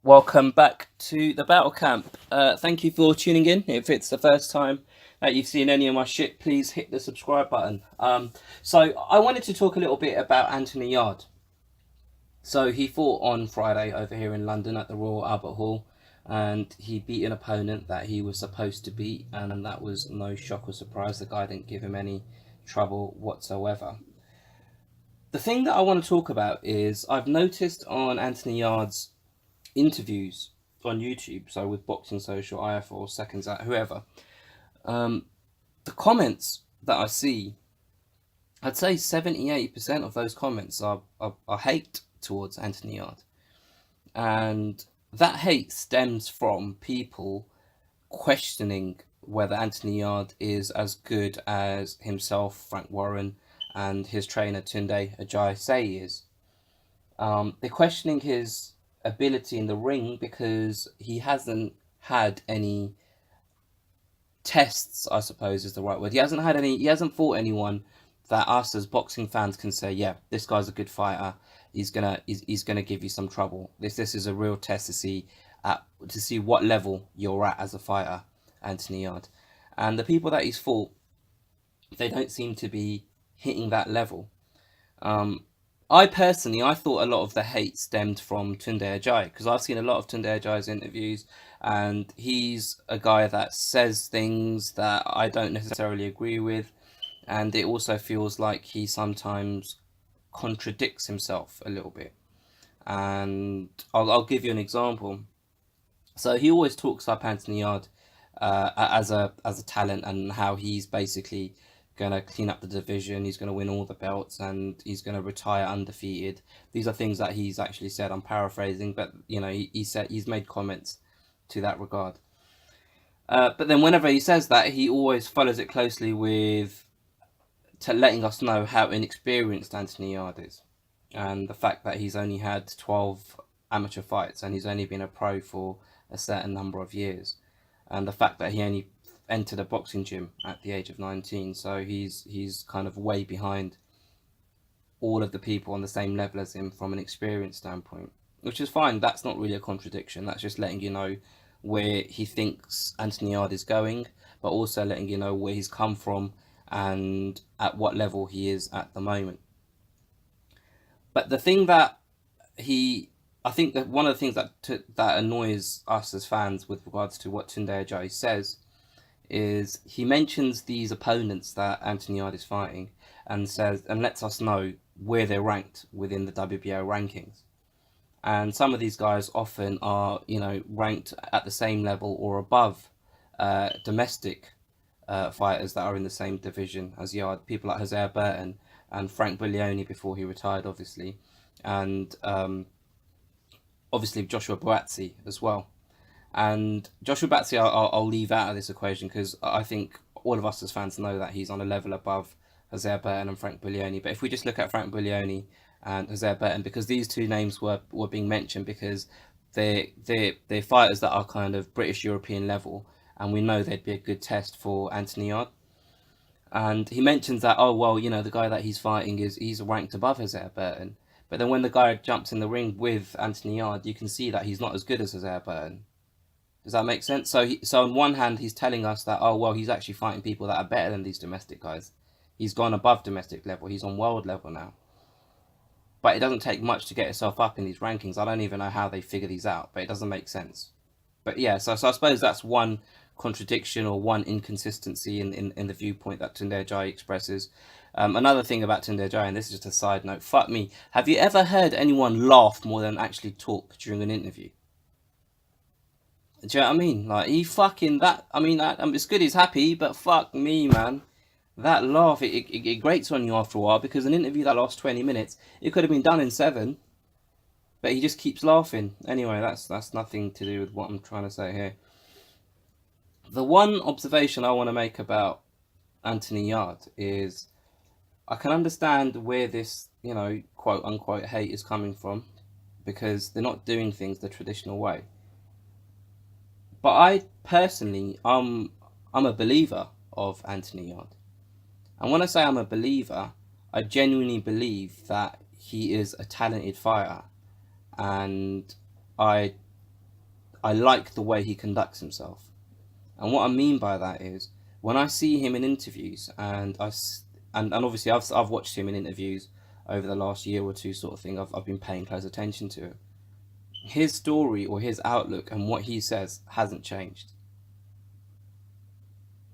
Welcome back to the Battle Camp. Thank you for tuning in. If it's the first time that you've seen any of my shit, please hit the subscribe button. So I wanted to talk a little bit about Anthony Yarde. So he fought on Friday over here in London at the Royal Albert Hall, and he beat an opponent that he was supposed to beat, and that was no shock or surprise. The guy didn't give him any trouble whatsoever. The thing that I want to talk about is I've noticed on Anthony Yarde's interviews on YouTube, so with Boxing Social, IF4, Seconds Out, whoever, the comments that I see, I'd say 70-80% of those comments are hate towards Anthony Yarde. And that hate stems from people questioning whether Anthony Yarde is as good as himself, Frank Warren, and his trainer Tunde Ajayi say he is. They're questioning his ability in the ring because he hasn't had any tests, I suppose is the right word. He hasn't fought anyone that us as boxing fans can say, yeah, this guy's a good fighter. He's gonna give you some trouble. This is a real test to see what level you're at as a fighter, Anthony Yarde. And the people that he's fought, they don't seem to be hitting that level. I thought a lot of the hate stemmed from Tunde Ajayi, because I've seen a lot of Tunde Ajayi's interviews, and he's a guy that says things that I don't necessarily agree with, and it also feels like he sometimes contradicts himself a little bit. And I'll give you an example. So he always talks up Anthony Yarde as a talent, and how he's basically going to clean up the division, he's going to win all the belts, and he's going to retire undefeated. These are things that he's actually said. I'm paraphrasing, but he's made comments to that regard. But then whenever he says that, he always follows it closely with letting us know how inexperienced Anthony Yarde is, and the fact that he's only had 12 amateur fights and he's only been a pro for a certain number of years, and the fact that he only entered a boxing gym at the age of 19, so he's kind of way behind all of the people on the same level as him from an experience standpoint, which is fine. That's not really a contradiction. That's just letting you know where he thinks Anthony Yarde is going, but also letting you know where he's come from and at what level he is at the moment. But the thing that I think that one of the things that annoys us as fans with regards to what Tunde Ajayi says is he mentions these opponents that Anthony Yarde is fighting and lets us know where they're ranked within the WBO rankings. And some of these guys often are, ranked at the same level or above domestic fighters that are in the same division as Yarde. People like Jose Burton and Frank Buglioni before he retired, obviously, and obviously Joshua Buatsi as well. And Joshua Buatsi I'll leave out of this equation, because I think all of us as fans know that he's on a level above Jose Burton and Frank Buglioni. But if we just look at Frank Buglioni and Jose Burton, because these two names were being mentioned because they're fighters that are kind of British European level, and we know they'd be a good test for Anthony Yarde. And he mentions that, oh well, the guy that he's fighting he's ranked above Jose Burton. But then when the guy jumps in the ring with Anthony Yarde, you can see that he's not as good as Jose Burton. Does that make sense? So on one hand, he's telling us that, oh well, he's actually fighting people that are better than these domestic guys. He's gone above domestic level. He's on world level now. But it doesn't take much to get yourself up in these rankings. I don't even know how they figure these out, but it doesn't make sense. But yeah, so I suppose that's one contradiction or one inconsistency in the viewpoint that Tunde Ajayi expresses. Another thing about Tunde Ajayi, and this is just a side note, fuck me, have you ever heard anyone laugh more than actually talk during an interview? Do you know what I mean? Like, he fucking, it's good he's happy, but fuck me, man. That laugh, it grates on you after a while, because an interview that lasts 20 minutes, it could have been done in 7. But he just keeps laughing. Anyway, that's nothing to do with what I'm trying to say here. The one observation I want to make about Anthony Yarde is I can understand where this, quote unquote hate is coming from, because they're not doing things the traditional way. But I personally, I'm a believer of Anthony Yarde. And when I say I'm a believer, I genuinely believe that he is a talented fighter. And I I like the way he conducts himself. And what I mean by that is when I see him in interviews, and obviously I've watched him in interviews over the last year or two, sort of thing. I've been paying close attention to it. His story or his outlook and what he says hasn't changed.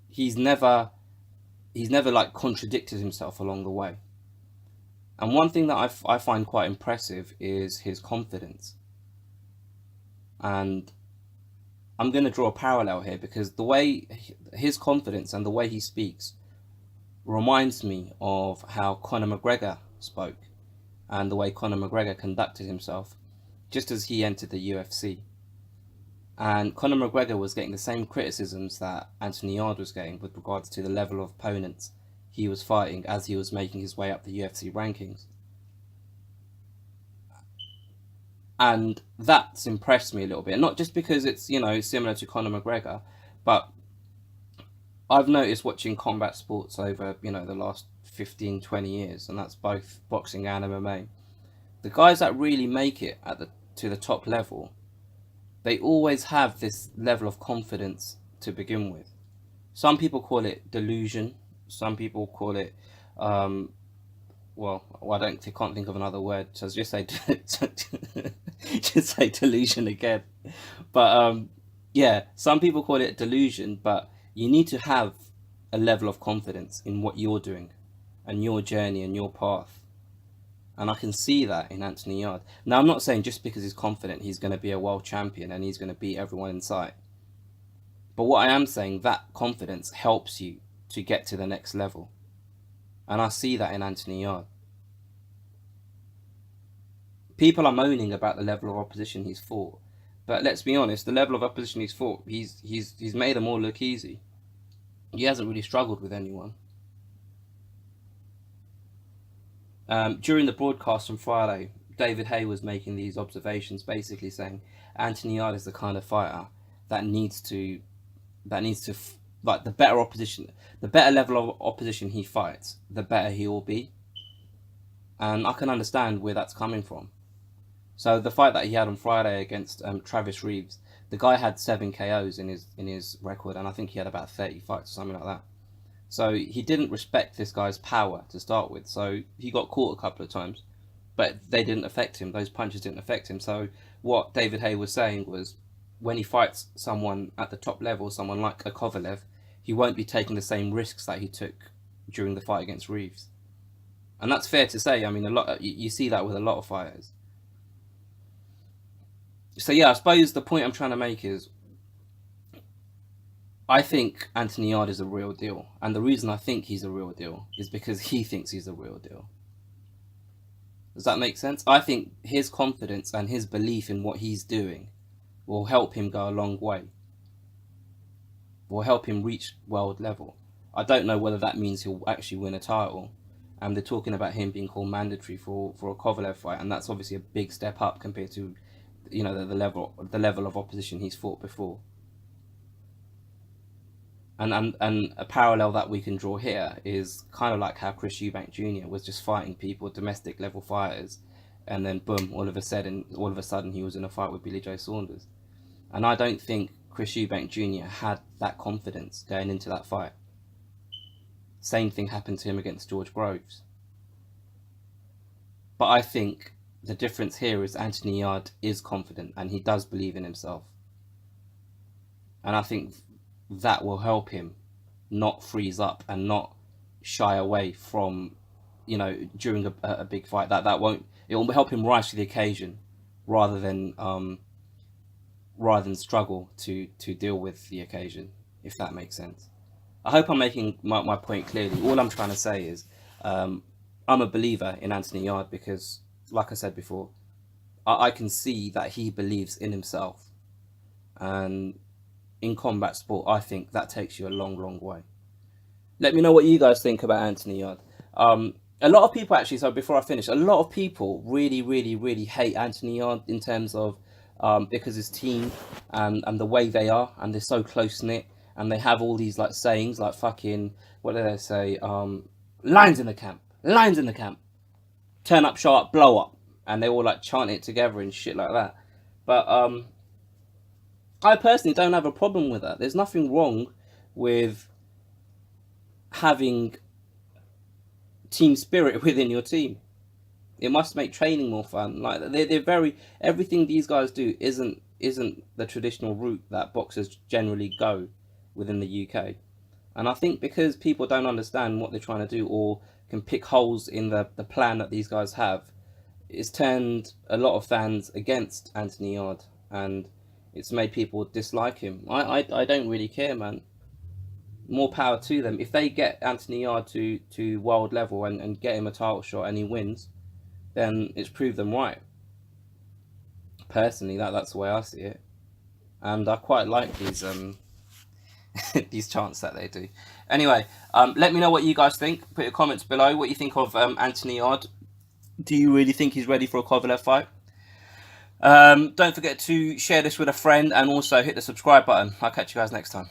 He's never like contradicted himself along the way. And one thing that I find quite impressive is his confidence. And I'm going to draw a parallel here because the way his confidence and the way he speaks reminds me of how Conor McGregor spoke and the way Conor McGregor conducted himself just as he entered the UFC. And Conor McGregor was getting the same criticisms that Anthony Yarde was getting with regards to the level of opponents he was fighting as he was making his way up the UFC rankings. And that's impressed me a little bit. Not just because it's, similar to Conor McGregor, but I've noticed watching combat sports over, the last 15, 20 years, and that's both boxing and MMA. The guys that really make it to the top level, they always have this level of confidence to begin with. Some people call it delusion. Some people call it, I can't think of another word, so just say just say delusion again. But some people call it delusion, but you need to have a level of confidence in what you're doing and your journey and your path. And I can see that in Anthony Yarde. Now, I'm not saying just because he's confident he's going to be a world champion and he's going to beat everyone in sight. But what I am saying, that confidence helps you to get to the next level. And I see that in Anthony Yarde. People are moaning about the level of opposition he's fought. But let's be honest, the level of opposition he's fought, he's made them all look easy. He hasn't really struggled with anyone. During the broadcast on Friday, David Hay was making these observations, basically saying Anthony Yarde is the kind of fighter that needs to like the better opposition, the better level of opposition he fights, the better he will be. And I can understand where that's coming from. So the fight that he had on Friday against Travis Reeves, the guy had 7 KOs in his record, and I think he had about 30 fights or something like that. So he didn't respect this guy's power to start with. So he got caught a couple of times, but they didn't affect him. Those punches didn't affect him. So what David Hay was saying was, when he fights someone at the top level, someone like a Kovalev, he won't be taking the same risks that he took during the fight against Reeves. And that's fair to say. I mean, you see that with a lot of fighters. So yeah, I suppose the point I'm trying to make is, I think Anthony Yarde is a real deal. And the reason I think he's a real deal is because he thinks he's a real deal. Does that make sense? I think his confidence and his belief in what he's doing will help him go a long way. Will help him reach world level. I don't know whether that means he'll actually win a title. And they're talking about him being called mandatory for a Kovalev fight. And that's obviously a big step up compared to, the level of opposition he's fought before. And a parallel that we can draw here is kind of like how Chris Eubank Jr. was just fighting people, domestic level fighters, and then boom, all of a sudden he was in a fight with Billy Joe Saunders. And I don't think Chris Eubank Jr. had that confidence going into that fight. Same thing happened to him against George Groves. But I think the difference here is Anthony Yarde is confident and he does believe in himself. And I think that will help him not freeze up and not shy away from, during a big fight. It will help him rise to the occasion rather than struggle to deal with the occasion, if that makes sense. I hope I'm making my point clearly. All I'm trying to say is I'm a believer in Anthony Yarde because, like I said before, I can see that he believes in himself. And in combat sport, I think that takes you a long, long way. Let me know what you guys think about Anthony Yarde. A lot of people actually, so before I finish, a lot of people really, really, really hate Anthony Yarde in terms of because his team and the way they are, and they're so close-knit, and they have all these like sayings like fucking, what do they say? Lines in the camp, turn up sharp, blow up, and they all like chant it together and shit like that. But I personally don't have a problem with that. There's nothing wrong with having team spirit within your team. It must make training more fun. Like they're very, everything these guys do isn't the traditional route that boxers generally go within the UK. And I think because people don't understand what they're trying to do or can pick holes in the plan that these guys have, it's turned a lot of fans against Anthony Yarde, and it's made people dislike him. I don't really care, man. More power to them. If they get Anthony Yarde to world level and get him a title shot and he wins, then it's proved them right. Personally, that's the way I see it, and I quite like these these chants that they do. Anyway, let me know what you guys think. Put your comments below. What you think of Anthony Yarde? Do you really think he's ready for a Kovalev fight? Don't forget to share this with a friend and also hit the subscribe button. I'll catch you guys next time.